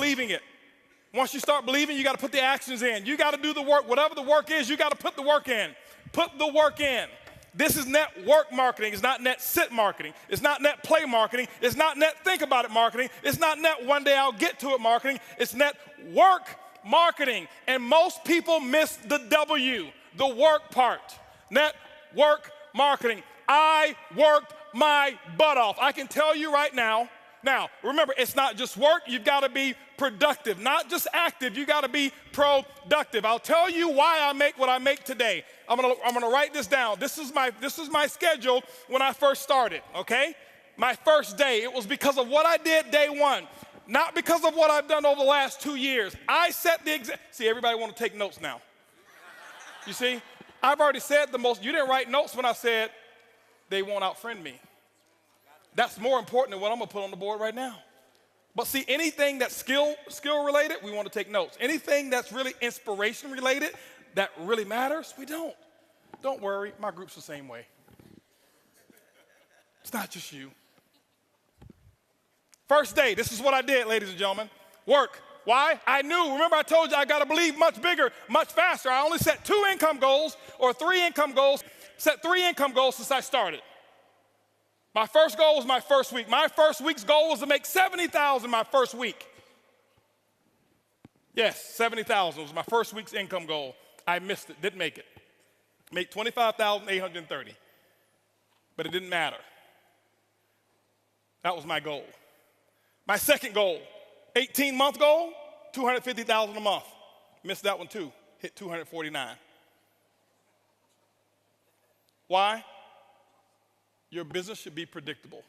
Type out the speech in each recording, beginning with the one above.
believing it. Once you start believing, you got to put the actions in. You got to do the work. Whatever the work is, you got to put the work in. Put the work in. This is network marketing. It's not net sit marketing. It's not net play marketing. It's not net think about it marketing. It's not net one day I'll get to it marketing. It's net work marketing. And most people miss the W, the work part. Network marketing. I worked my butt off. I can tell you right now. Now, remember, it's not just work. You've got to be productive, not just active. You got to be productive. I'll tell you why I make what I make today. I'm gonna write this down. This is my schedule when I first started, okay? My first day, it was because of what I did day one, not because of what I've done over the last 2 years. I set the example. See, everybody want to take notes now. You see, I've already said the most. You didn't write notes when I said they won't outfriend me. That's more important than what I'm gonna put on the board right now. But see, anything that's skill related, we want to take notes. Anything that's really inspiration related, that really matters, we don't. Don't worry, my group's the same way. It's not just you. First day, this is what I did, ladies and gentlemen. Work. Why? I knew, remember I told you I got to believe much bigger, much faster. I only set 2 income goals or 3 income goals, set 3 income goals since I started. My first goal was my first week. My first week's goal was to make $70,000 my first week. Yes, $70,000 was my first week's income goal. I missed it, didn't make it. Make $25,830, but it didn't matter. That was my goal. My second goal, 18-month goal, $250,000 a month. Missed that one too, hit $249. Why? Your business should be predictable.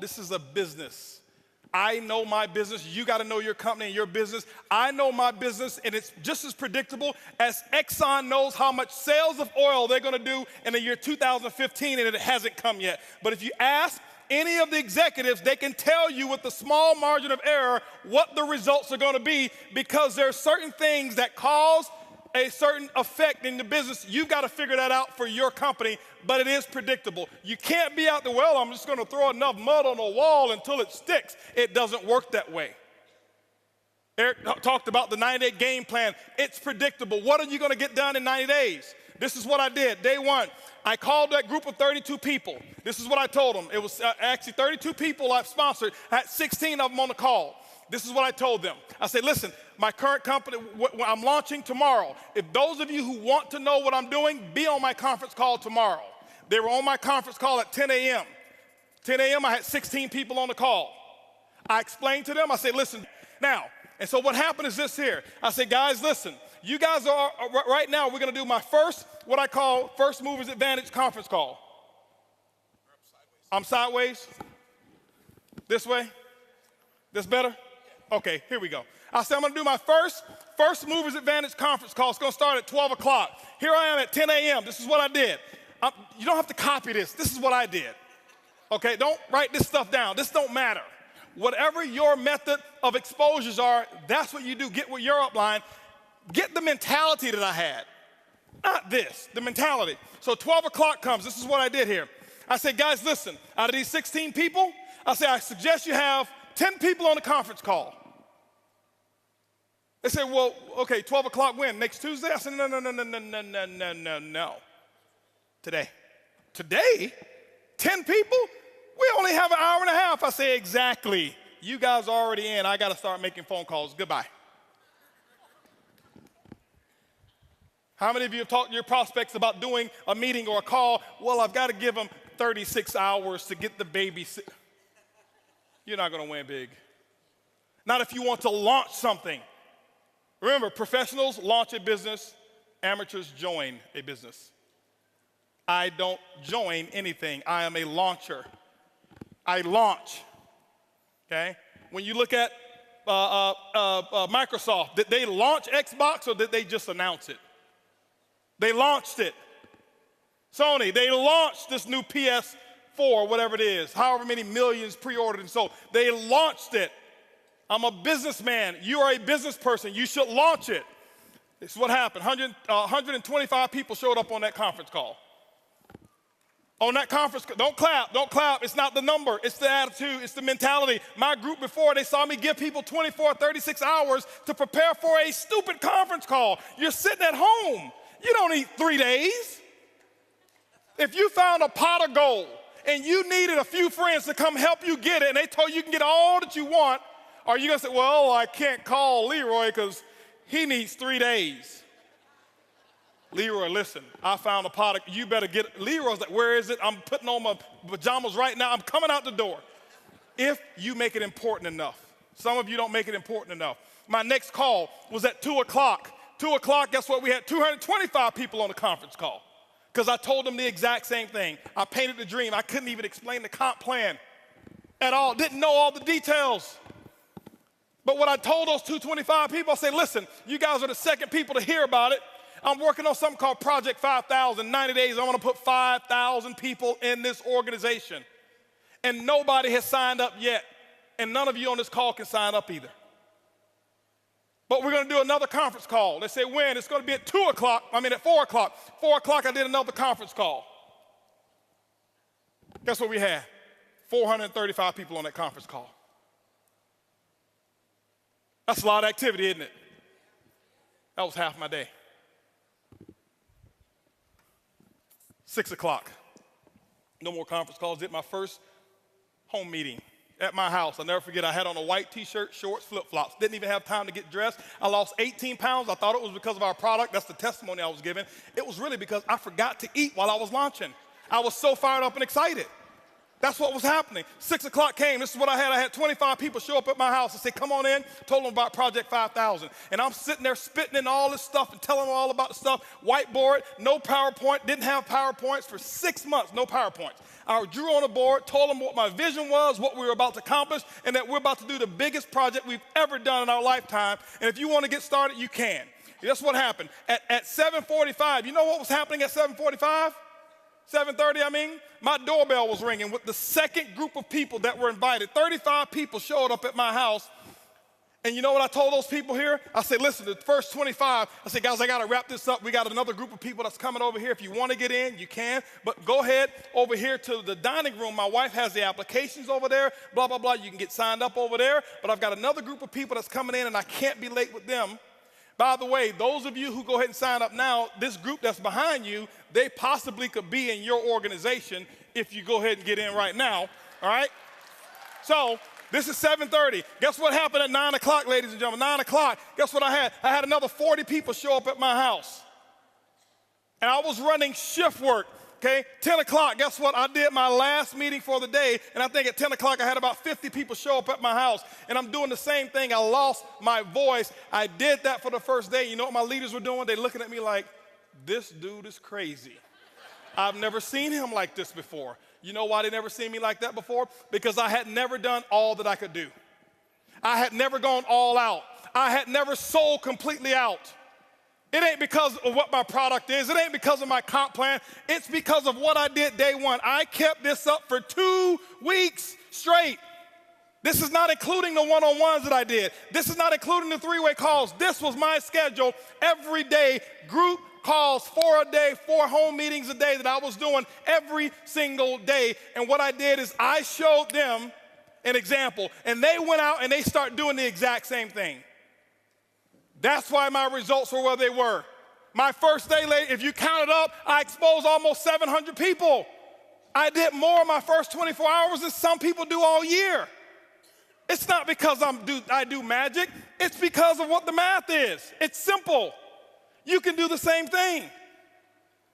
This is a business. I know my business. You got to know your company and your business. I know my business, and it's just as predictable as Exxon knows how much sales of oil they're going to do in the year 2015, and it hasn't come yet. But if you ask any of the executives, they can tell you with a small margin of error what the results are going to be, because there are certain things that cause a certain effect in the business. You've got to figure that out for your company, but it is predictable. You can't be out there, well, I'm just going to throw enough mud on the wall until it sticks. It doesn't work that way. Eric talked about the 90-day game plan. It's predictable. What are you going to get done in 90 days? This is what I did. Day one, I called that group of 32 people. This is what I told them. It was actually 32 people I've sponsored. I had 16 of them on the call. This is what I told them. I said, listen, my current company, I'm launching tomorrow. If those of you who want to know what I'm doing, be on my conference call tomorrow. They were on my conference call at 10 a.m. 10 a.m., I had 16 people on the call. I explained to them, I said, listen, now, and so what happened is this here. I said, guys, listen, you guys are, right now, we're going to do my first, what I call First Movers Advantage conference call. I'm sideways? This way? This better? Okay, here we go. I said I'm going to do my First Movers Advantage conference call. It's going to start at 12 o'clock. Here I am at 10 a.m. This is what I did. You don't have to copy this. This is what I did. Okay, don't write this stuff down. This don't matter. Whatever your method of exposures are, that's what you do. Get with your upline. Get the mentality that I had. Not this, the mentality. So 12 o'clock comes. This is what I did here. I said, guys, listen, out of these 16 people, I said, I suggest you have 10 people on the conference call. They said, well, okay, 12 o'clock when? Next Tuesday? I said, no. Today. Today? 10 people? We only have an hour and a half. I say, exactly. You guys are already in. I got to start making phone calls. Goodbye. How many of you have talked to your prospects about doing a meeting or a call? Well, I've got to give them 36 hours to get the baby. You're not going to win big. Not if you want to launch something. Remember, professionals launch a business, amateurs join a business. I don't join anything. I am a launcher. I launch, okay? When you look at Microsoft, did they launch Xbox or did they just announce it? They launched it. Sony, they launched this new PS4, whatever it is, however many millions pre-ordered and sold. They launched it. I'm a businessman. You are a business person. You should launch it. This is what happened. 125 people showed up on that conference call. On that conference, don't clap, don't clap. It's not the number, it's the attitude, it's the mentality. My group before, they saw me give people 24, 36 hours to prepare for a stupid conference call. You're sitting at home. You don't need 3 days. If you found a pot of gold and you needed a few friends to come help you get it and they told you can get all that you want, are you gonna say, well, I can't call Leroy because he needs 3 days? Leroy, listen, I found a pot of, you better get it. Leroy's like, where is it? I'm putting on my pajamas right now. I'm coming out the door. If you make it important enough. Some of you don't make it important enough. My next call was at 2 o'clock. 2 o'clock, guess what? We had 225 people on the conference call because I told them the exact same thing. I painted the dream. I couldn't even explain the comp plan at all. Didn't know all the details. But what I told those 225 people, I said, listen, you guys are the second people to hear about it. I'm working on something called Project 5,000. 90 days, I want to put 5,000 people in this organization. And nobody has signed up yet. And none of you on this call can sign up either. But we're going to do another conference call. They say when? It's going to be at 4 o'clock. 4 o'clock, I did another conference call. Guess what we had? 435 people on that conference call. That's a lot of activity, isn't it? That was half my day. 6 o'clock, no more conference calls. Did my first home meeting at my house. I'll never forget, I had on a white t-shirt, shorts, flip-flops. Didn't even have time to get dressed. I lost 18 pounds. I thought it was because of our product. That's the testimony I was giving. It was really because I forgot to eat while I was launching. I was so fired up and excited. That's what was happening. 6 o'clock came. This is what I had. I had 25 people show up at my house and say, come on in. Told them about Project 5,000. And I'm sitting there spitting in all this stuff and telling them all about the stuff. Whiteboard, no PowerPoint. Didn't have PowerPoints for 6 months, no PowerPoints. I drew on a board, told them what my vision was, what we were about to accomplish, and that we're about to do the biggest project we've ever done in our lifetime. And if you want to get started, you can. That's what happened. At 7:45, you know what was happening at 7:45? 7:30, my doorbell was ringing with the second group of people that were invited. 35 people showed up at my house. And you know what I told those people here? I said, listen, the first 25, I said, guys, I got to wrap this up. We got another group of people that's coming over here. If you want to get in, you can. But go ahead over here to the dining room. My wife has the applications over there, blah, blah, blah. You can get signed up over there. But I've got another group of people that's coming in, and I can't be late with them. By the way, those of you who go ahead and sign up now, this group that's behind you, they possibly could be in your organization if you go ahead and get in right now, all right? So this is 7:30. Guess what happened at 9 o'clock, ladies and gentlemen? 9 o'clock, guess what I had? I had another 40 people show up at my house. And I was running shift work, okay? 10 o'clock, guess what? I did my last meeting for the day, and I think at 10 o'clock I had about 50 people show up at my house. And I'm doing the same thing. I lost my voice. I did that for the first day. You know what my leaders were doing? They're looking at me like, this dude is crazy. I've never seen him like this before. You know why they never seen me like that before? Because I had never done all that I could do. I had never gone all out. I had never sold completely out. It ain't because of what my product is. It ain't because of my comp plan. It's because of what I did day one. I kept this up for 2 weeks straight. This is not including the one-on-ones that I did. This is not including the three-way calls. This was my schedule every day, group calls, 4 a day, 4 home meetings a day that I was doing every single day. And what I did is I showed them an example, and they went out and they started doing the exact same thing. That's why my results were where they were. My first day, if you count it up, I exposed almost 700 people. I did more in my first 24 hours than some people do all year. It's not because I do magic. It's because of what the math is. It's simple. You can do the same thing.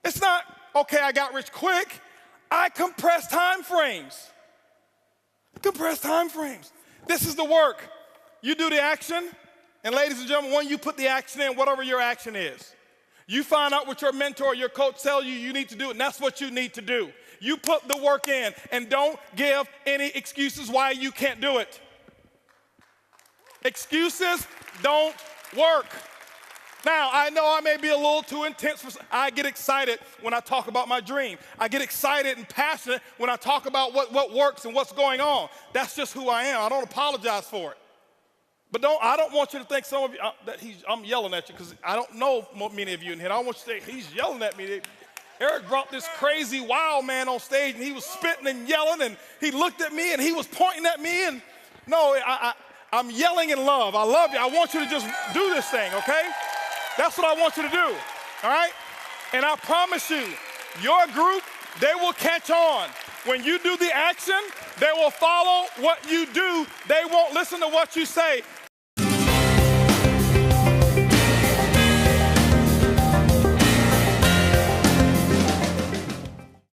It's not, okay, I got rich quick. I compress time frames. Compress time frames. This is the work. You do the action, and ladies and gentlemen, when you put the action in, whatever your action is, you find out what your mentor or your coach tells you need to do, and that's what you need to do. You put the work in, and don't give any excuses why you can't do it. Excuses don't work. Now, I know I may be a little too intense. I get excited when I talk about my dream. I get excited and passionate when I talk about what works and what's going on. That's just who I am. I don't apologize for it. But I don't want you to think some of you, I'm yelling at you because I don't know many of you in here. I don't want you to think he's yelling at me. Eric brought this crazy wild man on stage, and he was spitting and yelling, and he looked at me, and he was pointing at me, and no, I'm yelling in love. I love you. I want you to just do this thing, okay? That's what I want you to do, all right? And I promise you, your group, they will catch on. When you do the action, they will follow what you do. They won't listen to what you say.